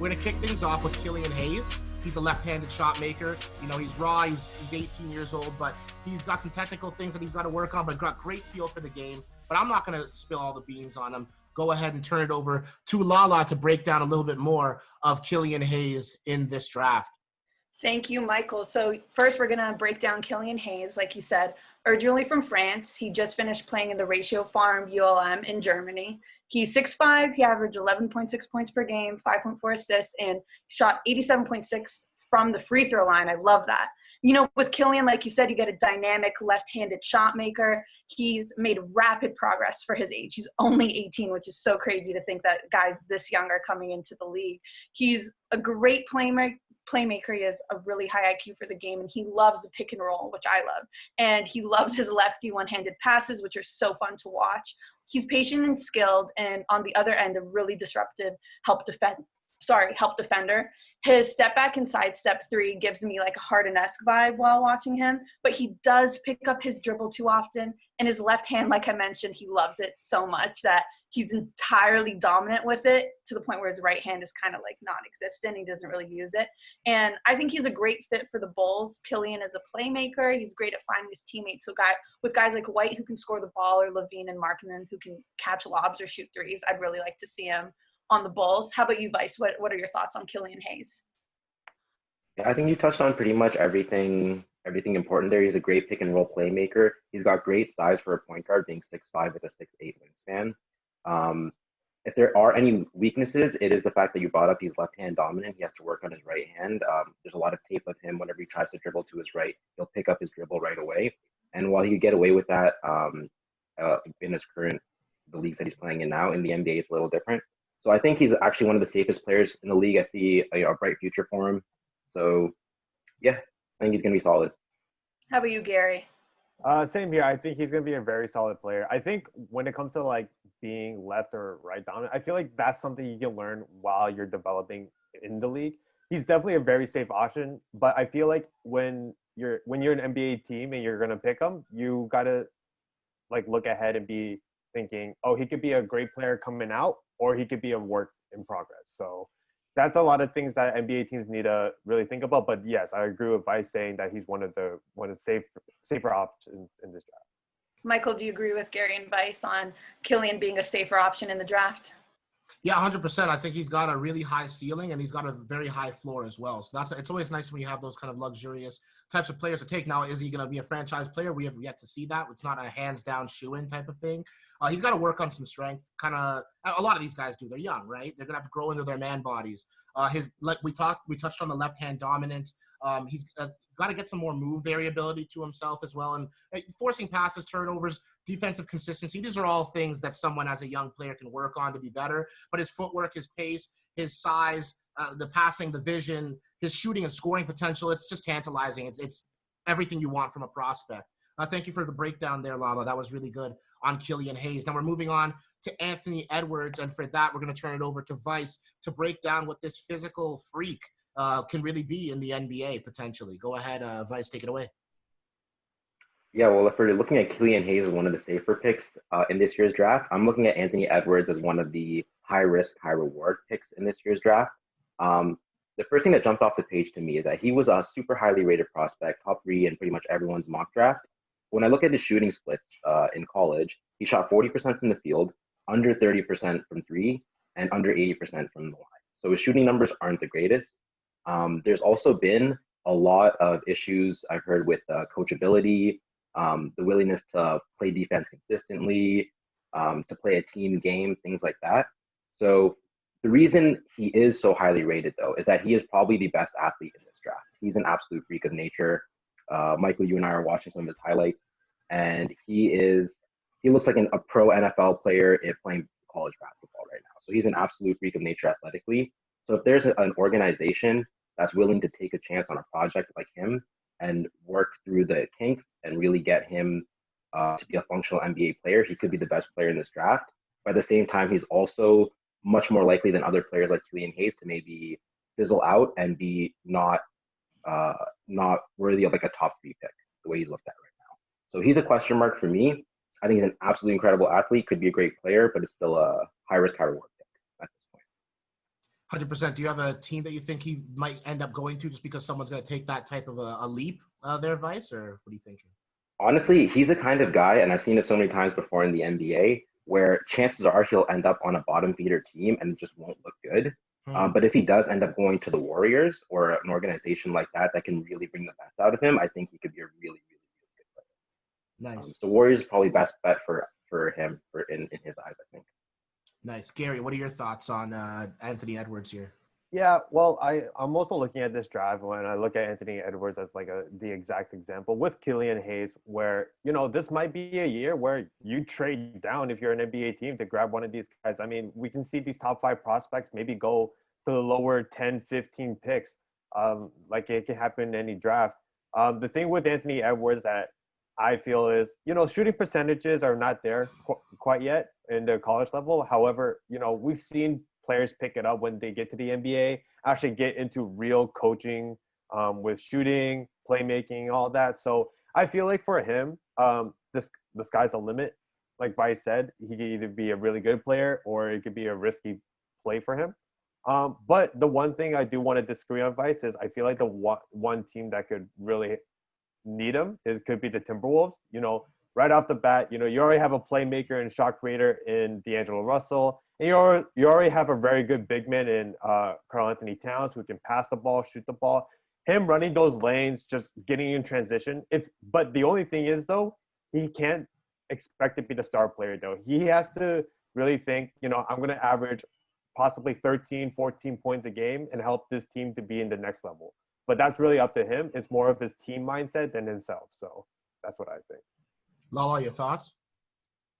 We're going to kick things off with Killian Hayes. He's a left-handed shot maker. You know, he's raw, he's 18 years old, but he's got some technical things that he's got to work on, but got great feel for the game. But I'm not going to spill all the beans on him. Go ahead and turn it over to Lala to break down a little bit more of Killian Hayes in this draft. Thank you, Michael. So first we're going to break down Killian Hayes, like you said, originally from France. He just finished playing in the Ratio Farm ULM in Germany. He's 6'5", he averaged 11.6 points per game, 5.4 assists, and shot 87.6 from the free throw line. I love that. You know, with Killian, like you said, you get a dynamic left-handed shot maker. He's made rapid progress for his age. He's only 18, which is so crazy to think that guys this young are coming into the league. He's a great playmaker. He has a really high IQ for the game, and he loves the pick and roll, which I love. And he loves his lefty one-handed passes, which are so fun to watch. He's patient and skilled, and on the other end, a really disruptive help defender. His step back and side step three gives me like a Harden-esque vibe while watching him, but he does pick up his dribble too often, and his left hand, like I mentioned, he loves it so much that he's entirely dominant with it to the point where his right hand is kind of like non-existent. He doesn't really use it. And I think he's a great fit for the Bulls. Killian is a playmaker. He's great at finding his teammates. So with guys like White who can score the ball, or Levine and Markkanen who can catch lobs or shoot threes, I'd really like to see him on the Bulls. How about you, Vice? What are your thoughts on Killian Hayes? Yeah, I think you touched on pretty much everything important there. He's a great pick and roll playmaker. He's got great size for a point guard, being 6'5" with a 6'8" wingspan. If there are any weaknesses, it is the fact that you brought up he's left-hand dominant. He has to work on his right hand. There's a lot of tape of him. Whenever he tries to dribble to his right, he'll pick up his dribble right away. And while he could get away with that in the leagues that he's playing in now, in the NBA, it's a little different. So I think he's actually one of the safest players in the league. I see a bright future for him. So, yeah, I think he's going to be solid. How about you, Gary? Same here. I think he's going to be a very solid player. I think when it comes to like being left or right dominant, I feel like that's something you can learn while you're developing in the league. He's definitely a very safe option, but I feel like when you're an NBA team and you're going to pick him, you got to like look ahead and be thinking, oh, he could be a great player coming out, or he could be a work in progress. So that's a lot of things that NBA teams need to really think about. But yes, I agree with Vice saying that he's one of the safer options in this draft. Michael, do you agree with Gary and Vice on Killian being a safer option in the draft? Yeah, 100%. I think he's got a really high ceiling, and he's got a very high floor as well. So it's always nice when you have those kind of luxurious types of players to take. Now, is he going to be a franchise player? We have yet to see that. It's not a hands-down shoe-in type of thing. He's got to work on some strength. Kind of, a lot of these guys do. They're young, right? They're going to have to grow into their man bodies. We touched on the left-hand dominance. He's got to get some more move variability to himself as well, and forcing passes, turnovers, defensive consistency. These are all things that someone as a young player can work on to be better. But his footwork, his pace, his size, the passing, the vision, his shooting and scoring potential, it's just tantalizing. It's everything you want from a prospect. Thank you for the breakdown there, Lala. That was really good on Killian Hayes. Now we're moving on to Anthony Edwards, and for that, we're going to turn it over to Vice to break down what this physical freak can really be in the NBA potentially. Go ahead, Vice, take it away. Yeah, well, if we're looking at Killian Hayes as one of the safer picks in this year's draft, I'm looking at Anthony Edwards as one of the high-risk, high-reward picks in this year's draft. The first thing that jumped off the page to me is that he was a super highly rated prospect, top 3 in pretty much everyone's mock draft. When I look at his shooting splits in college, he shot 40% from the field, under 30% from 3, and under 80% from the line. So his shooting numbers aren't the greatest. There's also been a lot of issues I've heard with coachability, the willingness to play defense consistently, to play a team game, things like that. So the reason he is so highly rated, though, is that he is probably the best athlete in this draft. He's an absolute freak of nature. Michael, you and I are watching some of his highlights, and he looks like a pro NFL player if playing college basketball right now. So he's an absolute freak of nature athletically. So if there's an organization that's willing to take a chance on a project like him and work through the kinks and really get him to be a functional NBA player, he could be the best player in this draft. But at the same time, he's also much more likely than other players like Killian Hayes to maybe fizzle out and be not worthy of like a top 3 pick, the way he's looked at right now. So he's a question mark for me. I think he's an absolutely incredible athlete, could be a great player, but it's still a high risk, high reward pick at this point. 100%. Do you have a team that you think he might end up going to just because someone's going to take that type of a leap, their advice, or what are you thinking? Honestly, he's the kind of guy, and I've seen it so many times before in the NBA, where chances are he'll end up on a bottom feeder team and it just won't look good. Hmm. But if he does end up going to the Warriors or an organization like that that can really bring the best out of him, I think he could be a really, really, really good player. Nice. So Warriors is probably best bet for him in his eyes, I think. Nice. Gary, what are your thoughts on Anthony Edwards here? Yeah, well, I'm also looking at this draft when I look at Anthony Edwards as like the exact example with Killian Hayes, where this might be a year where you trade down if you're an NBA team to grab one of these guys. I mean, we can see these top 5 prospects maybe go to the lower 10, 15 picks. Like it can happen in any draft. The thing with Anthony Edwards that I feel is, shooting percentages are not there quite yet in the college level. However, we've seen players pick it up when they get to the NBA, actually get into real coaching with shooting, playmaking, all that. So I feel like for him, the sky's the limit. Like Bai said, he could either be a really good player or it could be a risky play for him. But the one thing I do want to disagree on Vice is I feel like the one team that could really need him, it could be the Timberwolves. Right off the bat, you already have a playmaker and shot creator in D'Angelo Russell, and you already have a very good big man in Karl Anthony Towns who can pass the ball, shoot the ball. Him running those lanes, just getting in transition. But the only thing is though, he can't expect to be the star player though. He has to really think, I'm going to average possibly 13, 14 points a game and help this team to be in the next level. But that's really up to him. It's more of his team mindset than himself. So that's what I think. Lala, your thoughts?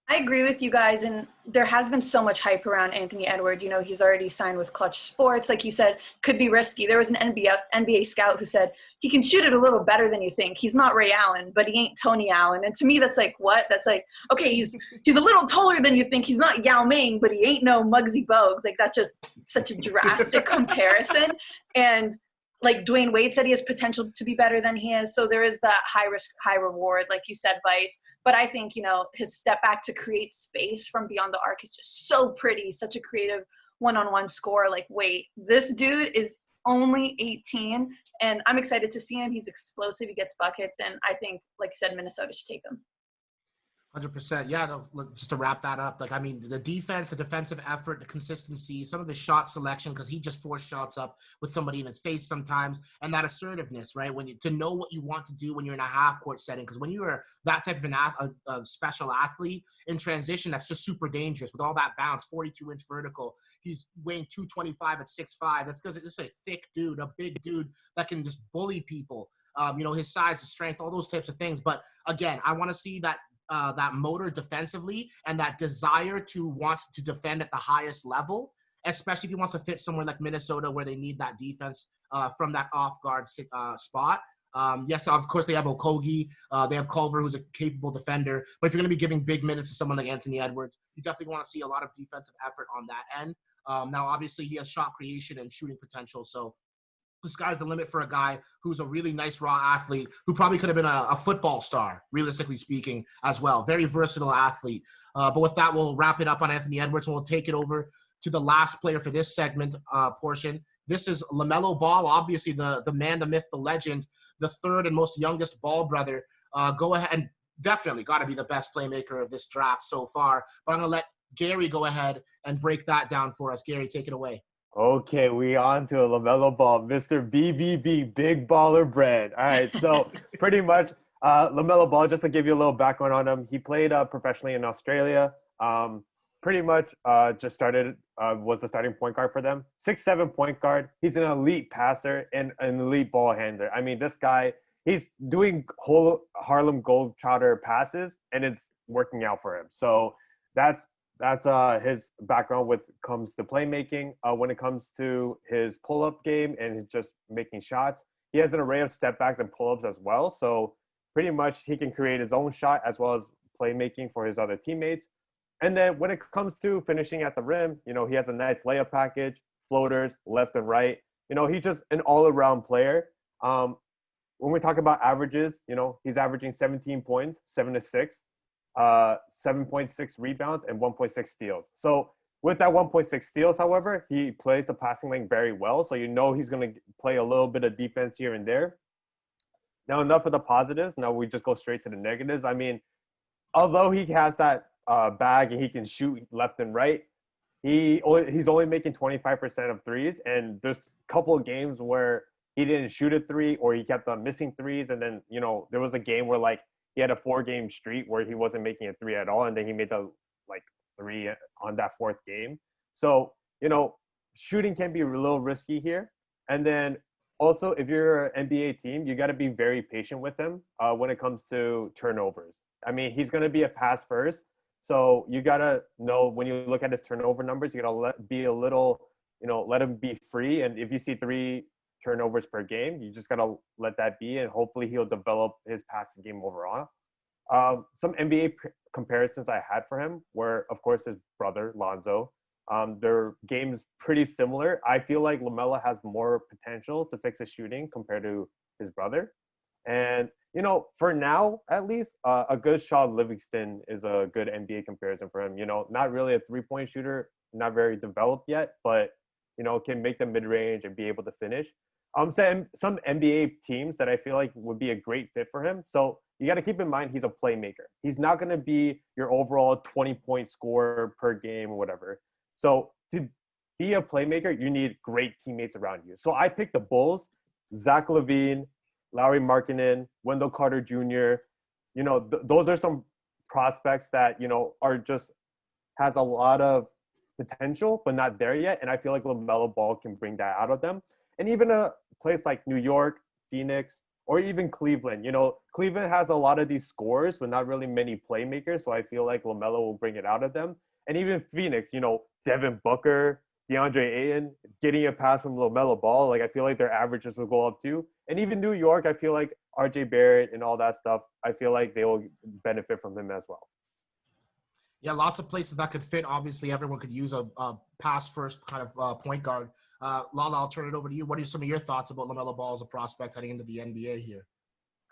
I agree with you guys, and there has been so much hype around Anthony Edwards. He's already signed with Clutch Sports. Like you said, could be risky. There was an NBA scout who said he can shoot it a little better than you think. He's not Ray Allen, but he ain't Tony Allen. And to me, that's like, what? That's like, okay, he's a little taller than you think. He's not Yao Ming, but he ain't no Muggsy Bogues. Like, that's just such a drastic comparison. And like Dwayne Wade said, he has potential to be better than he is. So there is that high risk, high reward, like you said, Vice. But I think, his step back to create space from beyond the arc is just so pretty, such a creative one-on-one score. Like, wait, this dude is only 18, and I'm excited to see him. He's explosive. He gets buckets. And I think, like you said, Minnesota should take him. 100%. Yeah, no, look, just to wrap that up, like, I mean, the defense, the defensive effort, the consistency, some of the shot selection, because he just forced shots up with somebody in his face sometimes, and that assertiveness, right? To know what you want to do when you're in a half-court setting, because when you are that type of a special athlete in transition, that's just super dangerous with all that bounce, 42-inch vertical. He's weighing 225 at 6'5". That's because it's a thick dude, a big dude that can just bully people. His size, his strength, all those types of things. But again, I want to see that motor defensively and that desire to want to defend at the highest level, especially if he wants to fit somewhere like Minnesota where they need that defense from that off-guard spot. Yes, of course, they have Okogie. They have Culver, who's a capable defender. But if you're going to be giving big minutes to someone like Anthony Edwards, you definitely want to see a lot of defensive effort on that end. Now, obviously, he has shot creation and shooting potential, so the sky's the limit for a guy who's a really nice raw athlete who probably could have been a football star, realistically speaking, as well. Very versatile athlete. But with that, we'll wrap it up on Anthony Edwards, and we'll take it over to the last player for this segment portion. This is Lamelo Ball, obviously the man, the myth, the legend, the third and most youngest Ball brother. Go ahead and definitely got to be the best playmaker of this draft so far. But I'm going to let Gary go ahead and break that down for us. Gary, take it away. Okay, we on to Lamela Ball, Mr. BBB, Big Baller Brand. All right, so pretty much Lamela Ball, just to give you a little background on him, he played professionally in Australia. Pretty much just started, was the starting point guard for them. 6'7" point guard. He's an elite passer and an elite ball handler. I mean, this guy, he's doing whole Harlem Globetrotter passes, and it's working out for him. So that's his background when it comes to playmaking. When it comes to his pull-up game and his just making shots, he has an array of step-backs and pull-ups as well. So pretty much he can create his own shot as well as playmaking for his other teammates. And then when it comes to finishing at the rim, he has a nice layup package, floaters, left and right. He's just an all-around player. When we talk about averages, he's averaging 17 points, 7 assists, 7.6 rebounds, and 1.6 steals. So with that 1.6 steals, however, he plays the passing lane very well. So he's going to play a little bit of defense here and there. Now, enough of the positives. Now we just go straight to the negatives. I mean, although he has that bag and he can shoot left and right, he's only making 25% of threes. And there's a couple of games where he didn't shoot a three or he kept on missing threes. And then, there was a game where like he had a 4-game streak where he wasn't making a three at all. And then he made the three on that 4th game. So, shooting can be a little risky here. And then also, if you're an NBA team, you got to be very patient with him when it comes to turnovers. I mean, he's going to be a pass first. So you got to know when you look at his turnover numbers, you got to let him be free. And if you see 3 turnovers per game, you just got to let that be. And hopefully he'll develop his passing game overall. Some NBA comparisons I had for him were, of course, his brother, Lonzo. Their game's pretty similar. I feel like Lamela has more potential to fix his shooting compared to his brother. And, for now, at least, a good Shaw Livingston is a good NBA comparison for him. Not really a 3-point shooter, not very developed yet, but, can make the mid-range and be able to finish. Some NBA teams that I feel like would be a great fit for him. So you got to keep in mind he's a playmaker. He's not going to be your overall 20-point scorer per game or whatever. So to be a playmaker, you need great teammates around you. So I picked the Bulls, Zach LaVine, Lauri Markkanen, Wendell Carter Jr. Those are some prospects that, are just has a lot of potential, but not there yet. And I feel like Lamela Ball can bring that out of them. And even a place like New York, Phoenix, or even Cleveland. Cleveland has a lot of these scorers, but not really many playmakers. So I feel like Lamelo will bring it out of them. And even Phoenix, Devin Booker, DeAndre Ayton, getting a pass from Lamela Ball, like I feel like their averages will go up too. And even New York, I feel like RJ Barrett and all that stuff, I feel like they will benefit from him as well. Yeah, lots of places that could fit. Obviously, everyone could use a pass-first kind of point guard. Lala, I'll turn it over to you. What are some of your thoughts about Lamela Ball as a prospect heading into the NBA here?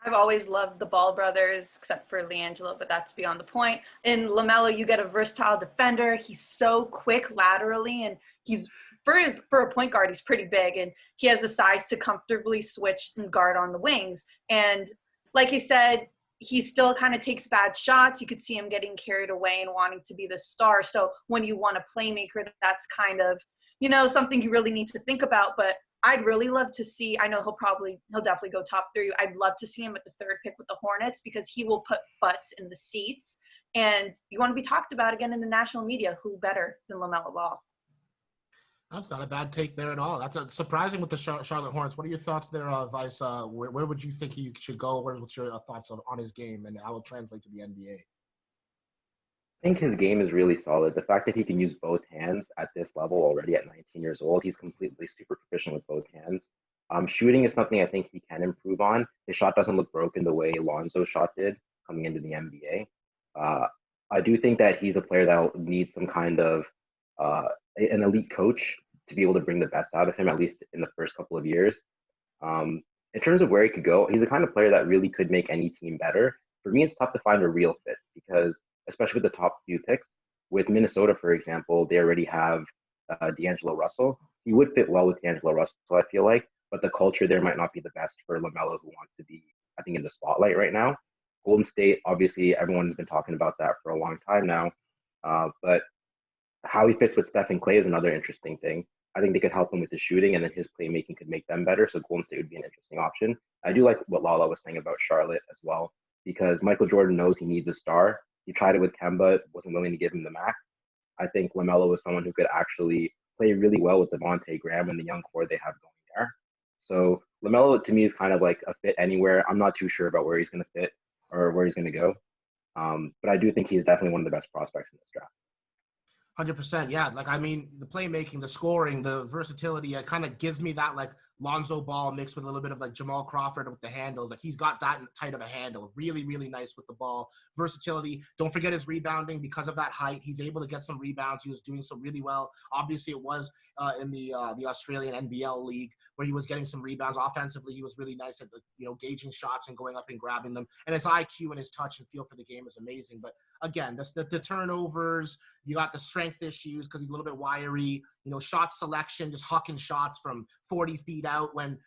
I've always loved the Ball brothers, except for LiAngelo, but that's beyond the point. In Lamelo, you get a versatile defender. He's so quick laterally, and he's for a point guard, he's pretty big, and he has the size to comfortably switch and guard on the wings. And like he said, he still kind of takes bad shots. You could see him getting carried away and wanting to be the star. So when you want a playmaker, that's kind of, something you really need to think about. But I'd really love to see, I know he'll definitely go top 3. I'd love to see him at the 3rd pick with the Hornets because he will put butts in the seats. And you want to be talked about again in the national media. Who better than Lamela Ball? That's not a bad take there at all. That's surprising with the Charlotte Hornets. What are your thoughts there, Vice? Where would you think he should go? What's your thoughts on his game and how it translates to the NBA? I think his game is really solid. The fact that he can use both hands at this level already at 19 years old, he's completely super proficient with both hands. Shooting is something I think he can improve on. His shot doesn't look broken the way Lonzo's shot did coming into the NBA. I do think that he's a player that will need some kind of an elite coach to be able to bring the best out of him, at least in the first couple of years. In terms of where he could go, he's the kind of player that really could make any team better. For me, it's tough to find a real fit because, especially with the top few picks, with Minnesota, for example, they already have D'Angelo Russell. He would fit well with D'Angelo Russell, I feel like, but the culture there might not be the best for LaMelo, who wants to be, I think, in the spotlight right now. Golden State, obviously, everyone's been talking about that for a long time now, but how he fits with Steph and Clay is another interesting thing. I think they could help him with his shooting, and then his playmaking could make them better. So Golden State would be an interesting option. I do like what Lala was saying about Charlotte as well, because Michael Jordan knows he needs a star. He tried it with Kemba, wasn't willing to give him the max. I think LaMelo was someone who could actually play really well with Devontae Graham and the young core they have going there. So LaMelo, to me, is kind of like a fit anywhere. I'm not too sure about where he's going to fit or where he's going to go. But I do think he's definitely one of the best prospects in this draft. 100%, yeah. Like, I mean, the playmaking, the scoring, the versatility, it kind of gives me that, like, Lonzo Ball mixed with a little bit of, like, Jamal Crawford with the handles. Like, he's got that tight of a handle. Really, really nice with the ball. Versatility. Don't forget his rebounding. Because of that height, he's able to get some rebounds. He was doing some really well. Obviously, it was in the Australian NBL league where he was getting some rebounds. Offensively, he was really nice at, gauging shots and going up and grabbing them. And his IQ and his touch and feel for the game is amazing. But, again, the turnovers, you got the strength strength issues because he's a little bit wiry. Shot selection, just hucking shots from 40 feet out when,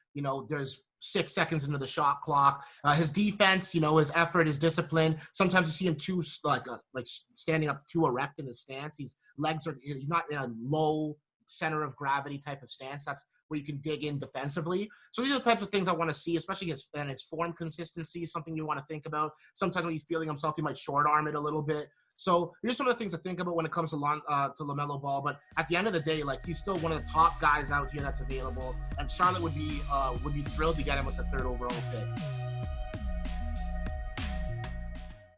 there's 6 seconds into the shot clock. His defense, his effort, his discipline. Sometimes you see him too, like standing up too erect in his stance. He's not in a low center of gravity type of stance. That's where you can dig in defensively. So these are the types of things I want to see, especially his form consistency is something you want to think about. Sometimes when he's feeling himself, he might short arm it a little bit. So here's some of the things to think about when it comes to Lamelo Ball. But at the end of the day, like, he's still one of the top guys out here that's available. And Charlotte would be thrilled to get him with the 3rd overall pick.